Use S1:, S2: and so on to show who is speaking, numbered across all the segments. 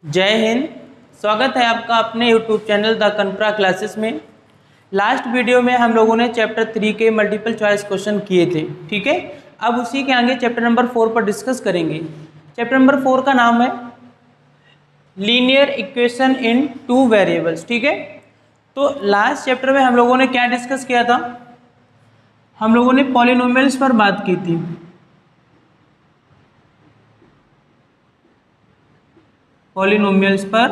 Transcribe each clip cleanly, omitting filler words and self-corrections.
S1: जय हिंद। स्वागत है आपका अपने YouTube चैनल द कनप्रा क्लासेस में। लास्ट वीडियो में हम लोगों ने चैप्टर 3 के मल्टीपल चॉइस क्वेश्चन किए थे, ठीक है। अब उसी के आगे चैप्टर नंबर 4 पर डिस्कस करेंगे। चैप्टर नंबर 4 का नाम है लीनियर इक्वेशन इन टू वेरिएबल्स, ठीक है। तो लास्ट चैप्टर में हम लोगों ने क्या डिस्कस किया था? हम लोगों ने पॉलिनोमियल्स पर बात की थी। पॉलिनोमियल्स पर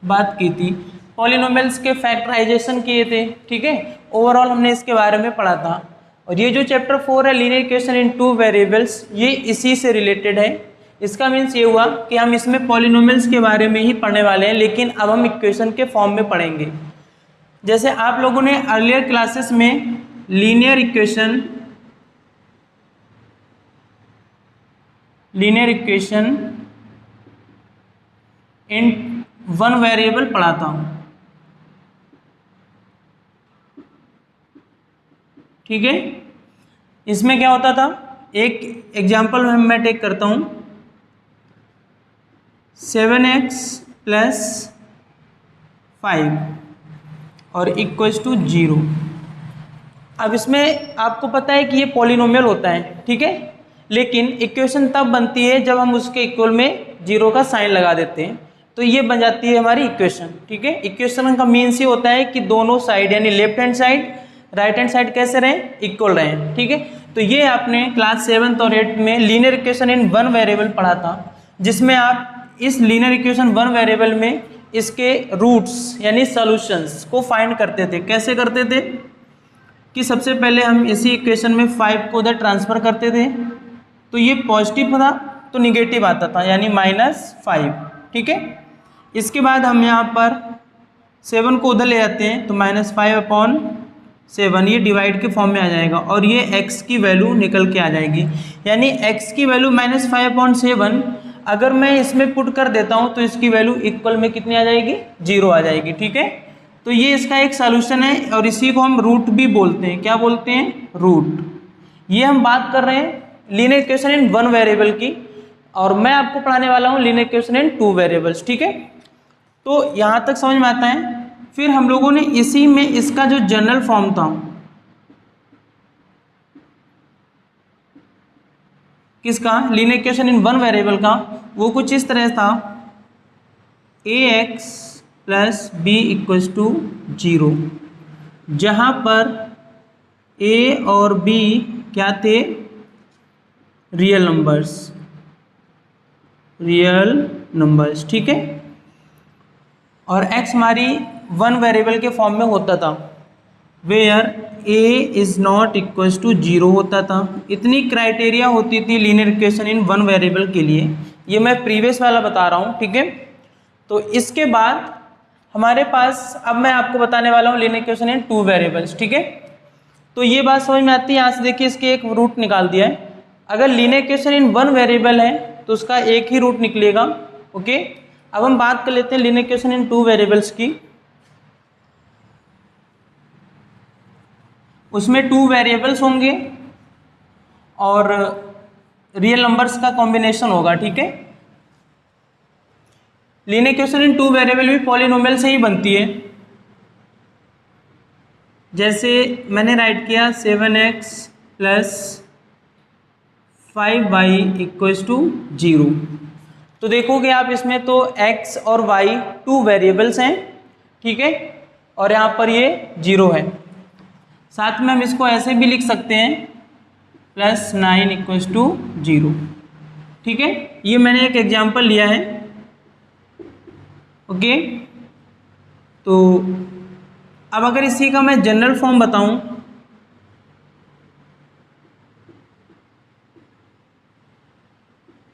S1: बात की थी, पॉलिनोमियल्स के फैक्टराइजेशन किए थे, ठीक है। ओवरऑल हमने इसके बारे में पढ़ा था। और ये जो चैप्टर 4 है लीनियर इक्वेशन इन टू वेरिएबल्स, ये इसी से रिलेटेड है। इसका मीन्स ये हुआ कि हम इसमें पॉलिनोमियल्स के बारे में ही पढ़ने वाले हैं, लेकिन अब हम इक्वेशन के फॉर्म में पढ़ेंगे। जैसे आप लोगों ने अर्लियर क्लासेस में linear equation in one variable पढ़ा था, ठीक है। इसमें क्या होता था, एक एग्जाम्पल मैं टेक करता हूं, 7x + 5 और इक्वल्स टू 0। अब इसमें आपको पता है कि ये पॉलिनोमियल होता है, ठीक है। लेकिन इक्वेशन तब बनती है जब हम उसके इक्वल में 0 का साइन लगा देते हैं, तो ये बन जाती है हमारी इक्वेशन, ठीक है। इक्वेशन का मीन्स ये होता है कि दोनों साइड यानी left hand side right hand side कैसे रहें, इक्वल रहें, ठीक है। तो ये आपने क्लास 7th और 8th में linear equation in one variable पढ़ा था, जिसमें आप इस लीनियर इक्वेशन वन वेरिएबल में इसके रूट्स यानी सॉल्यूशंस को फाइंड करते थे। कैसे करते थे कि सबसे पहले हम इसी इक्वेशन में 5 को उधर ट्रांसफर करते थे, तो ये पॉजिटिव था तो निगेटिव आता था यानी -5, ठीक है। इसके बाद हम यहाँ पर 7 को उधर ले जाते हैं तो -5/7 ये डिवाइड के फॉर्म में आ जाएगा और ये x की वैल्यू निकल के आ जाएगी। यानी x की वैल्यू -5/7 अगर मैं इसमें पुट कर देता हूँ तो इसकी वैल्यू इक्वल में कितनी आ जाएगी, 0 आ जाएगी, ठीक है। तो ये इसका एक सॉल्यूशन है और इसी को हम रूट भी बोलते हैं। क्या बोलते हैं? रूट। ये हम बात कर रहे हैं linear equation in one variable की, और मैं आपको पढ़ाने वाला हूँ लीनियर इक्वेशन इन टू वेरिएबल्स, ठीक है। तो यहाँ तक समझ में आता है। फिर हम लोगों ने इसी में इसका जो जनरल फॉर्म था किसका, linear equation in one variable का, वो कुछ इस तरह था, ax + b = 0, जहाँ पर a और b क्या थे, रियल नंबर्स, ठीक है। और x हमारी वन वेरिएबल के फॉर्म में होता था, where a is not equals to 0 होता था। इतनी क्राइटेरिया होती थी linear equation in one variable के लिए। ये मैं प्रीवियस वाला बता रहा हूँ, ठीक है। तो इसके बाद हमारे पास अब मैं आपको बताने वाला हूँ लीनियर इक्वेशन इन टू वेरिएबल्स, ठीक है। तो ये बात समझ में आती है। यहाँ से देखिए इसके एक रूट निकाल दिया है। अगर linear equation in one variable है तो उसका एक ही रूट निकलेगा, ओके। अब हम बात कर लेते हैं लीनियर इक्वेशन इन टू वेरिएबल्स की। उसमें 2 वेरिएबल्स होंगे और रियल नंबर्स का कॉम्बिनेशन होगा, ठीक है। लीनियर इक्वेशन इन टू वेरिएबल भी पॉलिनोमियल से ही बनती है। जैसे मैंने राइट किया 7x + 5y = 0, तो देखोगे आप इसमें तो x और y 2 वेरिएबल्स हैं, ठीक है, और यहाँ पर ये 0 है। साथ में हम इसको ऐसे भी लिख सकते हैं +9 = 0, ठीक है। ये मैंने एक एग्जांपल लिया है, ओके। तो अब अगर इसी का मैं जनरल फॉर्म बताऊं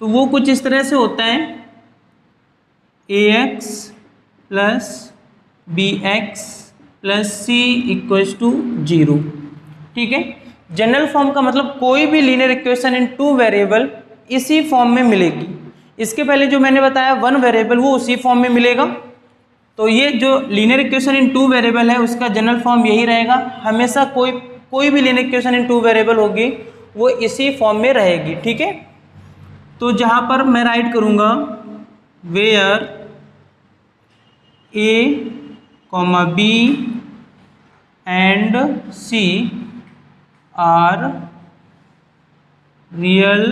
S1: तो वो कुछ इस तरह से होता है, ax + bx + c = 0, ठीक है। जनरल फॉर्म का मतलब कोई भी लीनियर इक्वेशन इन टू वेरिएबल इसी फॉर्म में मिलेगी। इसके पहले जो मैंने बताया वन वेरिएबल, वो उसी फॉर्म में मिलेगा। तो ये जो लीनियर इक्वेशन इन टू वेरिएबल है उसका जनरल फॉर्म यही रहेगा। हमेशा कोई भी लीनियर इक्वेशन इन टू वेरिएबल होगी वो इसी फॉर्म में रहेगी, ठीक है। तो जहाँ पर मैं राइट करूँगा where a comma b and c are real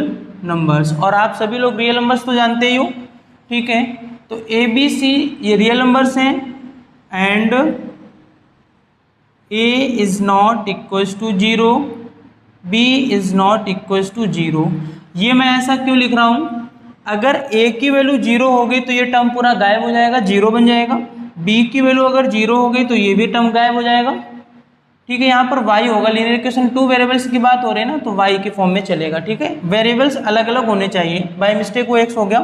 S1: numbers, और आप सभी लोग रियल नंबर्स तो जानते ही हो, ठीक है। तो ए बी सी ये रियल नंबर्स हैं and a is not equals to 0, b is not equals to 0। ये मैं ऐसा क्यों लिख रहा हूँ, अगर ए की वैल्यू 0 हो गई तो ये टर्म पूरा गायब हो जाएगा, 0 बन जाएगा। बी की वैल्यू अगर 0 हो गई तो ये भी टर्म गायब हो जाएगा, ठीक है। यहाँ पर y होगा, लीनियर इक्वेशन 2 वेरिएबल्स की बात हो रही है ना, तो y के फॉर्म में चलेगा, ठीक है। वेरिएबल्स अलग अलग होने चाहिए, बाय मिस्टेक वो x हो गया।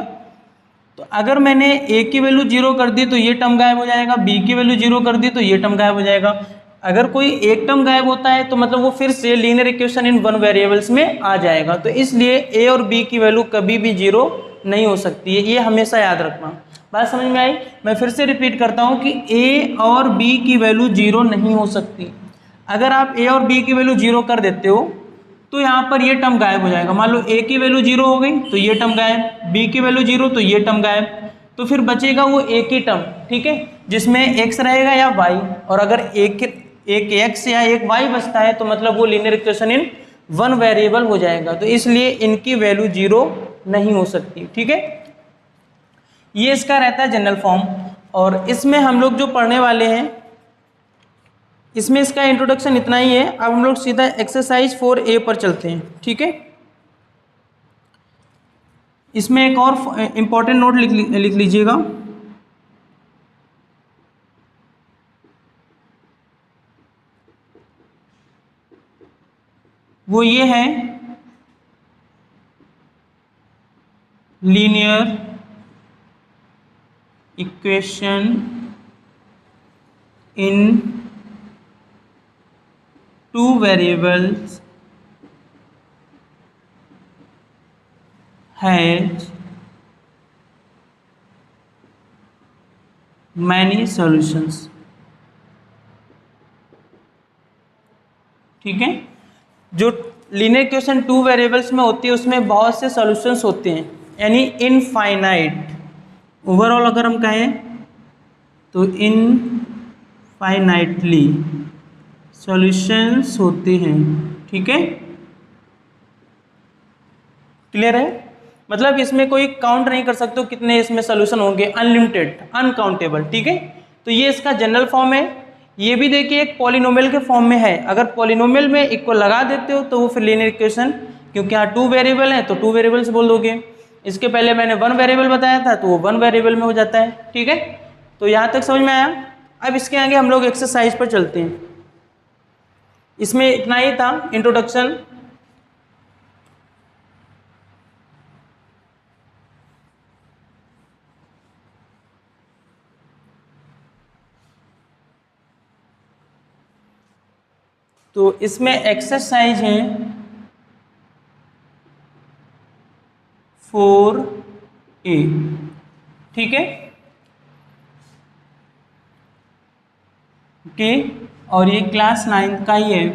S1: तो अगर मैंने a की वैल्यू 0 कर दी तो ये टर्म गायब हो जाएगा, b की वैल्यू 0 कर दी तो ये टर्म गायब हो जाएगा। अगर कोई एक टर्म गायब होता है तो मतलब वो फिर से linear equation in one variables में आ जाएगा। तो इसलिए a और b की वैल्यू कभी भी 0 नहीं हो सकती है, ये हमेशा याद रखना। बात समझ में आई? मैं फिर से रिपीट करता हूँ कि a और b की वैल्यू 0 नहीं हो सकती। अगर आप a और b की वैल्यू 0 कर देते हो तो यहाँ पर ये टर्म गायब हो जाएगा। मान लो a की वैल्यू 0 हो गई तो ये टर्म गायब, b की वैल्यू 0 तो ये टर्म गायब, तो फिर बचेगा वो एक ही टर्म, ठीक है, जिसमें x रहेगा या y। और अगर एक x या एक y बचता है तो मतलब वो linear equation in one variable हो जाएगा। तो इसलिए इनकी वैल्यू 0 नहीं हो सकती, ठीक है। ये इसका रहता है जनरल फॉर्म। और इसमें हम लोग जो पढ़ने वाले हैं, इसमें इसका इंट्रोडक्शन इतना ही है। अब हम लोग सीधा एक्सरसाइज 4A पर चलते हैं, ठीक है। इसमें एक और इम्पॉर्टेंट नोट लिख लीजिएगा। वो ये है linear equation in two variables has many solutions, ठीक है। जो लीनियर इक्वेशन 2 वेरिएबल्स में होती है उसमें बहुत से सॉल्यूशंस होते हैं, यानी इनफाइनाइट। ओवरऑल अगर हम कहें तो इनफाइनाइटली सॉल्यूशंस होते हैं, ठीक है। क्लियर है? मतलब इसमें कोई काउंट नहीं कर सकते हो कितने इसमें सॉल्यूशन होंगे, अनलिमिटेड, अनकाउंटेबल, ठीक है। तो ये इसका जनरल फॉर्म है। ये भी देखिए एक पॉलिनोमियल के फॉर्म में है। अगर पॉलिनोमियल में इक्वल लगा देते हो तो वो फिर लीनियर इक्वेशन, क्योंकि यहाँ 2 वेरिएबल है तो 2 वेरिएबल्स बोल दोगे। इसके पहले मैंने 1 वेरिएबल बताया था तो वो 1 वेरिएबल में हो जाता है, ठीक है। तो यहाँ तक समझ में आया? अब इसके आगे हम लोग एक्सरसाइज पर चलते हैं। इसमें इतना ही था इंट्रोडक्शन। तो इसमें एक्सरसाइज है 4A, ठीक है, ओके। और ये क्लास 9 का ही है।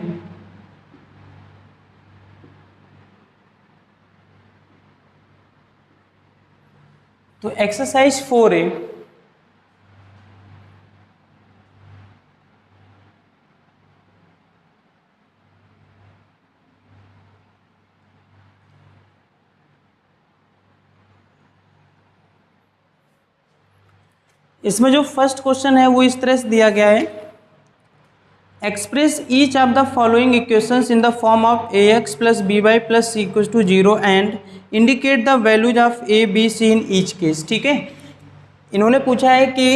S1: तो एक्सरसाइज 4A, इसमें जो फर्स्ट क्वेश्चन है वो इस तरह से दिया गया है, express each of the following equations in the form of ax plus b y plus c equals to 0 and indicate the values of a b c in each case, ठीक है। इन्होंने पूछा है कि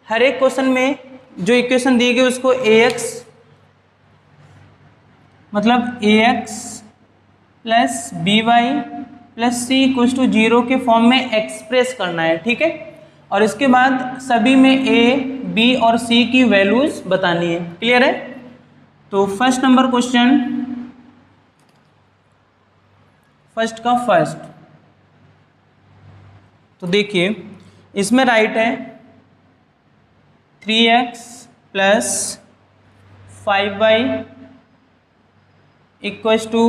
S1: हर एक क्वेश्चन में जो इक्वेशन दी गई उसको ax मतलब ax plus b y plus c equals to 0 के फॉर्म में एक्सप्रेस करना है, ठीक है। और इसके बाद सभी में ए, बी और सी की वैल्यूज बतानी है, क्लियर है। तो फर्स्ट नंबर क्वेश्चन, फर्स्ट का फर्स्ट, तो देखिए इसमें राइट है 3x plus 5y equals to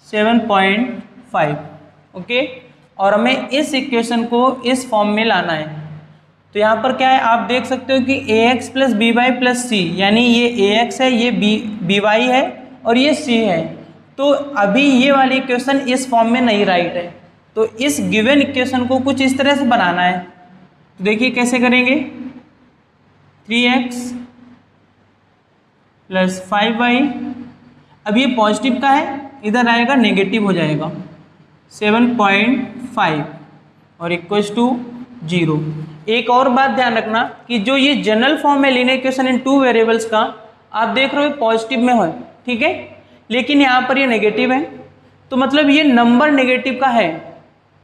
S1: 7.5, okay, और हमें इस इक्वेशन को इस फॉर्म में लाना है। तो यहाँ पर क्या है, आप देख सकते हो कि ax plus b y plus c, यानी ये ax है, ये बी वाई है और ये c है। तो अभी ये वाली इक्वेशन इस फॉर्म में नहीं राइट है, तो इस गिवन इक्वेशन को कुछ इस तरह से बनाना है। तो देखिए कैसे करेंगे, 3x प्लस 5y, अब ये पॉजिटिव का है, इधर आएगा नेगेटिव हो जाएगा 7.5 और इक्वल्स टू 0। एक और बात ध्यान रखना कि जो ये जनरल फॉर्म में लीनियर इक्वेशन इन टू वेरिएबल्स का आप देख रहे हो पॉजिटिव में है, ठीक है, लेकिन यहाँ पर ये नेगेटिव है, तो मतलब ये नंबर नेगेटिव का है,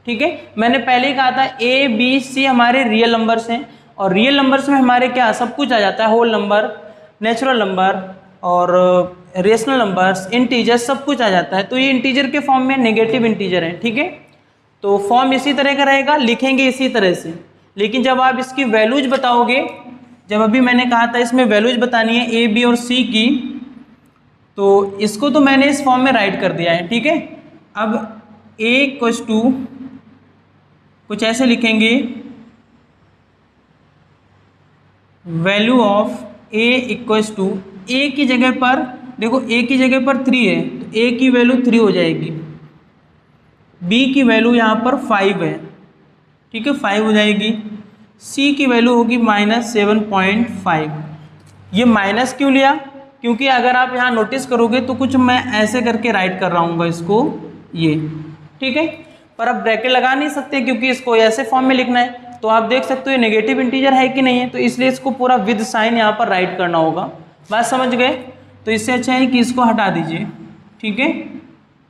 S1: ठीक है। मैंने पहले ही कहा था ए बी सी हमारे रियल नंबर्स हैं, और रियल नंबर्स में हमारे क्या सब कुछ आ जाता है, होल नंबर, नेचुरल नंबर और रेशनल नंबर्स, इंटीजर, सब कुछ आ जाता है। तो ये इंटीजर के फॉर्म में नेगेटिव इंटीजर है, ठीक है। तो फॉर्म इसी तरह का रहेगा, लिखेंगे इसी तरह से, लेकिन जब आप इसकी वैल्यूज बताओगे, जब अभी मैंने कहा था इसमें वैल्यूज बतानी है ए बी और सी की, तो इसको तो मैंने इस फॉर्म में राइट कर दिया है, ठीक है। अब a इक्वल्स टू कुछ ऐसे लिखेंगे, value of a equals to, a की जगह पर देखो, a की जगह पर 3 है, तो a की वैल्यू 3 हो जाएगी, b की वैल्यू यहाँ पर 5 है, ठीक है, 5 हो जाएगी, c की वैल्यू होगी -7.5। ये माइनस क्यों लिया, क्योंकि अगर आप यहाँ नोटिस करोगे तो कुछ मैं ऐसे करके राइट कर रहा हूँ इसको, ये, ठीक है, पर अब ब्रैकेट लगा नहीं सकते क्योंकि इसको ऐसे फॉर्म में लिखना है। तो आप देख सकते हो ये नेगेटिव इंटीजर है कि नहीं है, तो इसलिए इसको पूरा विद साइन यहाँ पर राइट करना होगा। बात समझ गए? तो इससे अच्छा है कि इसको हटा दीजिए, ठीक है,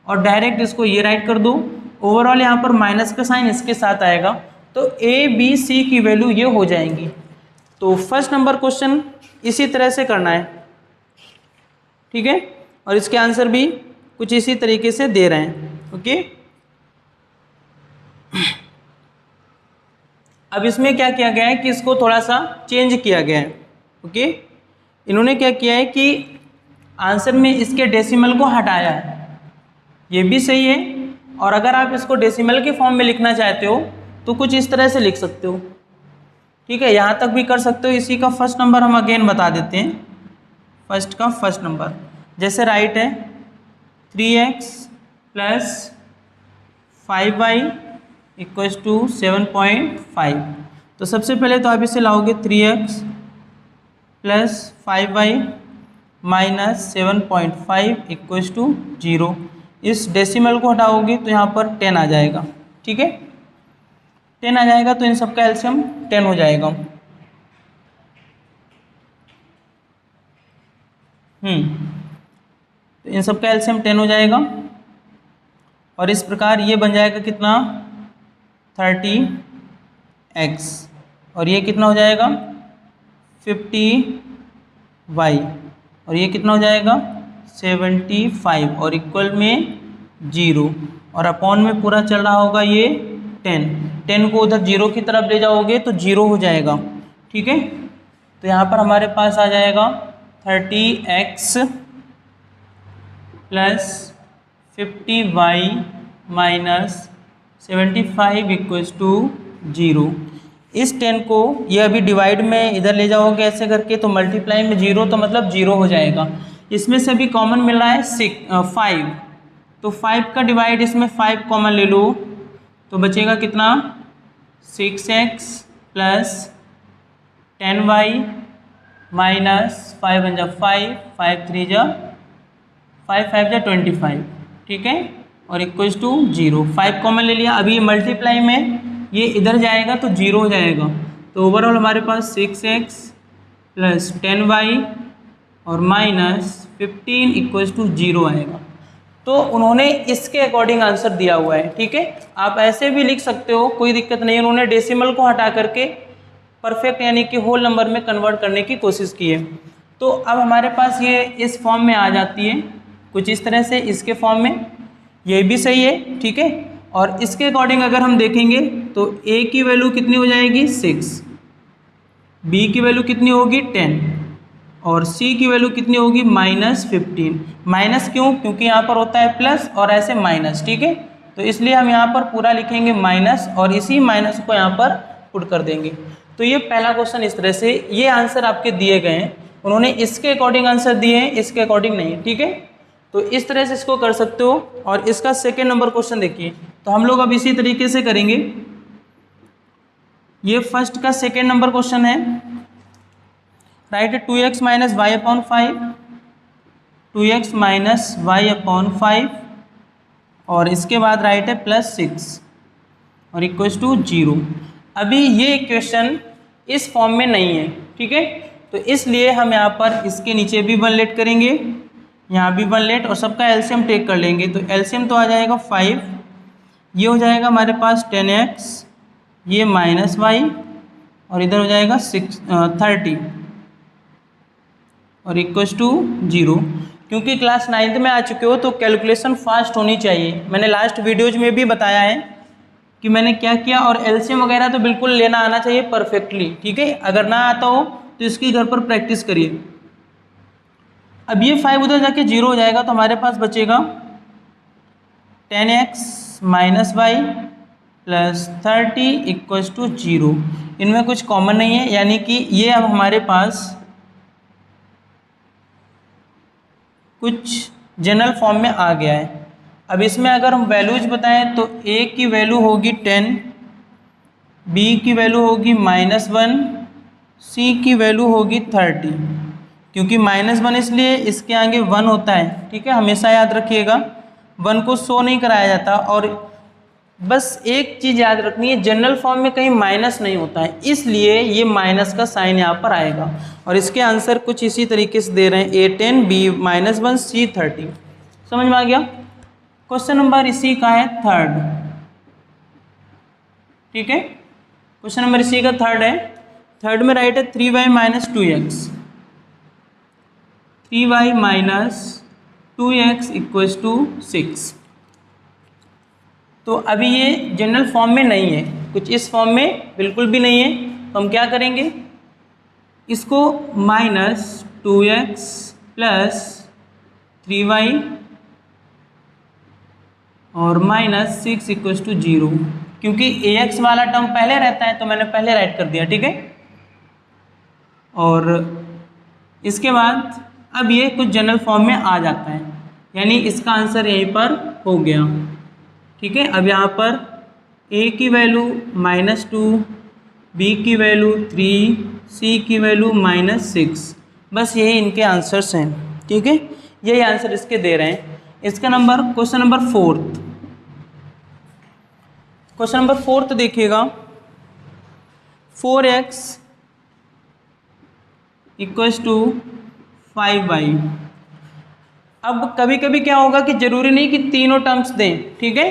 S1: और डायरेक्ट इसको ये राइट कर दो। ओवरऑल यहाँ पर माइनस का साइन इसके साथ आएगा, तो ए बी सी की वैल्यू ये हो जाएंगी। तो फर्स्ट नंबर क्वेश्चन इसी तरह से करना है, ठीक है, और इसके आंसर भी कुछ इसी तरीके से दे रहे हैं, ओके। अब इसमें क्या किया गया है कि इसको थोड़ा सा चेंज किया गया है, ओके। इन्होंने क्या किया है कि आंसर में इसके डेसिमल को हटाया है, ये भी सही है, और अगर आप इसको डेसिमल के फॉर्म में लिखना चाहते हो तो कुछ इस तरह से लिख सकते हो, ठीक है, यहाँ तक भी कर सकते हो। इसी का फर्स्ट नंबर हम अगेन बता देते हैं, फर्स्ट का फर्स्ट नंबर जैसे राइट है 3x plus 5y equals to 7.5। तो सबसे पहले तो आप इसे लाओगे 3x plus 5y minus 7.5 equals to 0। इस डेसिमल को हटाओगे तो यहाँ पर 10 आ जाएगा, ठीक है, 10 आ जाएगा, तो इन सबका एलसीएम 10 हो जाएगा। तो इन सबका एलसीएम 10 हो जाएगा, और इस प्रकार ये बन जाएगा कितना 30x, और ये कितना हो जाएगा 50y, और ये कितना हो जाएगा 75, और इक्वल में 0, और अपॉन में पूरा चल रहा होगा ये 10 को उधर 0 की तरफ ले जाओगे तो 0 हो जाएगा, ठीक है। तो यहाँ पर हमारे पास आ जाएगा 30x plus 50y minus 75 equals to 0। इस 10 को ये अभी डिवाइड में इधर ले जाओगे ऐसे करके, तो मल्टीप्लाई में 0, तो मतलब 0 हो जाएगा। इसमें से अभी कॉमन मिल रहा है 5, तो 5 का डिवाइड इसमें 5 कॉमन ले लो, तो बचेगा कितना 6x प्लस 10y माइनस 5 बन जा 5, 5 3 जा 5 5 जा 25, ठीक है, और इक्वल्स टू 0। 5 कॉमन ले लिया, अभी मल्टीप्लाई में ये इधर जाएगा तो 0 हो जाएगा, तो ओवरऑल हमारे पास 6x प्लस 10y और माइनस 15 इक्वल्स टू 0 आएगा। तो उन्होंने इसके अकॉर्डिंग आंसर दिया हुआ है, ठीक है, आप ऐसे भी लिख सकते हो, कोई दिक्कत नहीं। उन्होंने डेसिमल को हटा करके परफेक्ट यानी कि होल नंबर में कन्वर्ट करने की कोशिश की है। तो अब हमारे पास ये इस फॉर्म में आ जाती है कुछ इस तरह से, इसके फॉर्म में, ये भी सही है, ठीक है। और इसके अकॉर्डिंग अगर हम देखेंगे तो a की वैल्यू कितनी हो जाएगी 6, b की वैल्यू कितनी होगी 10, और c की वैल्यू कितनी होगी -15। माइनस क्यों? क्योंकि यहाँ पर होता है प्लस और ऐसे माइनस, ठीक है, तो इसलिए हम यहाँ पर पूरा लिखेंगे माइनस और इसी माइनस को यहाँ पर पुट कर देंगे। तो ये पहला क्वेश्चन इस तरह से, ये आंसर आपके दिए गए हैं, उन्होंने इसके अकॉर्डिंग आंसर दिए हैं, इसके अकॉर्डिंग नहीं, ठीक है। तो इस तरह से इसको कर सकते हो। और इसका सेकेंड नंबर क्वेश्चन देखिए, तो हम लोग अब इसी तरीके से करेंगे। ये फर्स्ट का सेकेंड नंबर क्वेश्चन है, right 2x minus y upon 5, 2x minus y upon 5 और इसके बाद राइट है +6 और इक्वल्स टू 0। अभी ये इक्वेशन इस फॉर्म में नहीं है, ठीक है, तो इसलिए हम यहाँ पर इसके नीचे भी 1 लेट करेंगे, यहाँ भी 1 लेट और सबका एलसीएम टेक कर लेंगे। तो एलसीएम तो आ जाएगा 5, ये हो जाएगा हमारे पास 10x, ये माइनस वाई और इधर हो जाएगा 30 और इक्वल्स टू 0। क्योंकि क्लास 9th में आ चुके हो तो कैलकुलेशन फास्ट होनी चाहिए। मैंने लास्ट वीडियोज में भी बताया है कि मैंने क्या किया, और एलसीएम वगैरह तो बिल्कुल लेना आना चाहिए परफेक्टली, ठीक है। अगर ना आता हो तो इसकी घर पर प्रैक्टिस करिए। अब ये 5 उधर जाके 0 हो जाएगा, तो हमारे पास बचेगा 10x minus y plus 30 equals to 0। इनमें कुछ कॉमन नहीं है, यानी कि ये अब हमारे पास कुछ जनरल फॉर्म में आ गया है। अब इसमें अगर हम वैल्यूज बताएं तो a की वैल्यू होगी 10, b की वैल्यू होगी -1, c की वैल्यू होगी 30। क्योंकि -1 इसलिए इसके आगे 1 होता है, ठीक है, हमेशा याद रखिएगा 1 को शो नहीं कराया जाता। और बस एक चीज़ याद रखनी है, जनरल फॉर्म में कहीं माइनस नहीं होता है, इसलिए ये माइनस का साइन यहाँ पर आएगा। और इसके आंसर कुछ इसी तरीके से दे रहे हैं, a 10, b -1, c 30। समझ में आ गया। क्वेश्चन नंबर इसी का है थर्ड, ठीक है, क्वेश्चन नंबर इसी का थर्ड है। थर्ड में राइट है 3y minus 2x, 3y minus 2x equals to 6। तो अभी ये जनरल फॉर्म में नहीं है, कुछ इस फॉर्म में बिल्कुल भी नहीं है। तो हम क्या करेंगे, इसको -2x प्लस 3y और -6 इक्वल्स टू 0। क्योंकि ax वाला टर्म पहले रहता है तो मैंने पहले राइट कर दिया, ठीक है। और इसके बाद अब ये कुछ जनरल फॉर्म में आ जाता है, यानी इसका आंसर यहीं पर हो गया, ठीक है। अब यहाँ पर a की वैल्यू -2, b की वैल्यू 3, c की वैल्यू -6, बस यही इनके आंसर्स हैं, ठीक है। यही आंसर इसके दे रहे हैं। इसका number question number fourth, question number fourth देखिएगा, 4x इक्वल्स टू 5y। अब कभी कभी क्या होगा कि जरूरी नहीं कि तीनों टर्म्स दें, ठीक है।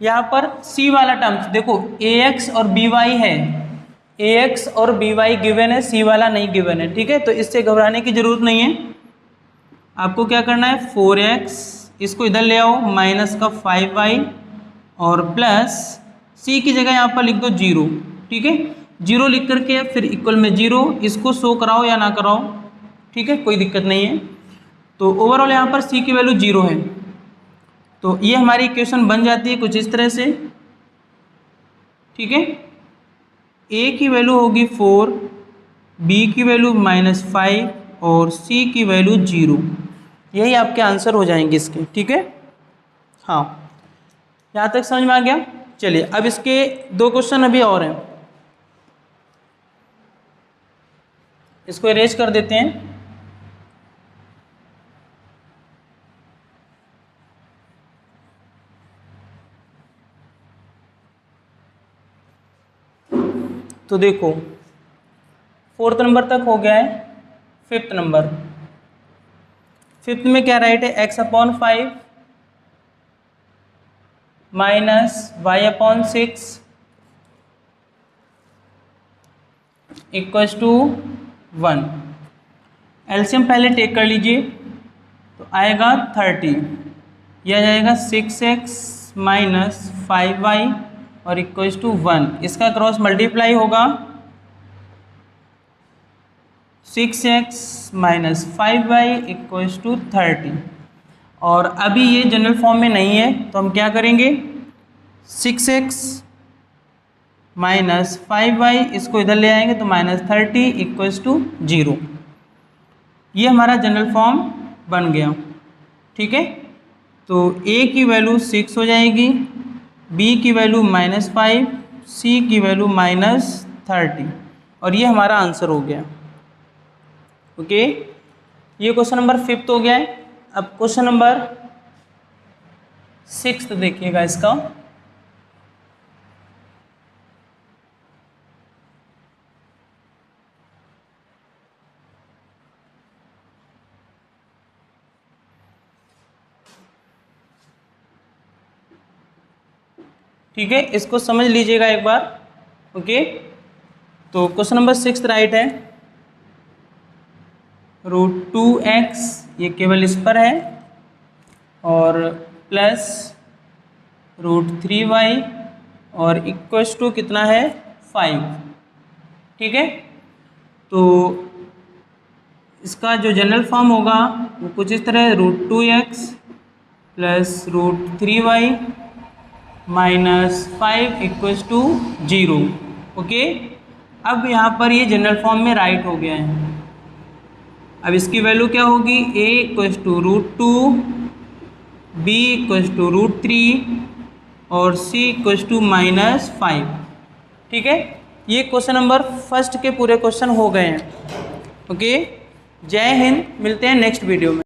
S1: यहाँ पर c वाला टर्म्स देखो, ax और by है, ax और by गिवन है, c वाला नहीं गिवन है, ठीक है। तो इससे घबराने की जरूरत नहीं है। आपको क्या करना है, 4x इसको इधर ले आओ, माइनस का 5y और प्लस c की जगह यहाँ पर लिख दो 0, ठीक है। 0 लिख करके फिर इक्वल में 0, इसको शो कराओ या ना कराओ, ठीक है, कोई दिक्कत नहीं है। तो ओवरऑल यहाँ पर c की वैल्यू 0 है, तो ये हमारी इक्वेशन बन जाती है कुछ इस तरह से, ठीक है। a की वैल्यू होगी 4, b की वैल्यू -5 और c की वैल्यू 0। यही आपके आंसर हो जाएंगे इसके, ठीक है। हाँ, यहाँ तक समझ में आ गया। चलिए अब इसके 2 क्वेश्चन अभी और हैं, इसको इरेज कर देते हैं। तो देखो 4th नंबर तक हो गया है। 5th नंबर, 5th में क्या राइट है, x/5 minus y/6 equals to 1। LCM पहले टेक कर लीजिए, तो आएगा 30, यह आ जाएगा 6x माइनस 5y और इक्वल्स टू 1। इसका क्रॉस मल्टीप्लाई होगा 6x minus 5y equals to 30। और अभी ये जनरल फॉर्म में नहीं है, तो हम क्या करेंगे, 6x माइनस 5y, इसको इधर ले आएंगे तो -30 इक्वल्स टू 0। ये हमारा जनरल फॉर्म बन गया, ठीक है। तो a की वैल्यू 6 हो जाएगी, b की वैल्यू -5, c की वैल्यू -30 और ये हमारा आंसर हो गया। ओके, ये क्वेश्चन नंबर 5 हो गया है। अब क्वेश्चन नंबर 6 देखिएगा इसका। ठीक है, इसको समझ लीजिएगा एक बार। ओके, तो क्वेश्चन नंबर 6 राइट है, √2x ये केवल इस पर है और प्लस √3y और इक्वल्स टू कितना है 5। ठीक है, तो इसका जो जनरल फॉर्म होगा वो कुछ इस तरह √2x plus √3y -5 equals to 0। Okay, अब यहाँ पर ये जनरल फॉर्म में राइट हो गया है। अब इसकी वैल्यू क्या होगी, a equals to √2, b equals to √3 और c इक्वल्स टू -5। ठीक है, ये क्वेश्चन नंबर 1 के पूरे क्वेश्चन हो गए हैं। ओके, जय हिंद, मिलते हैं नेक्स्ट वीडियो में।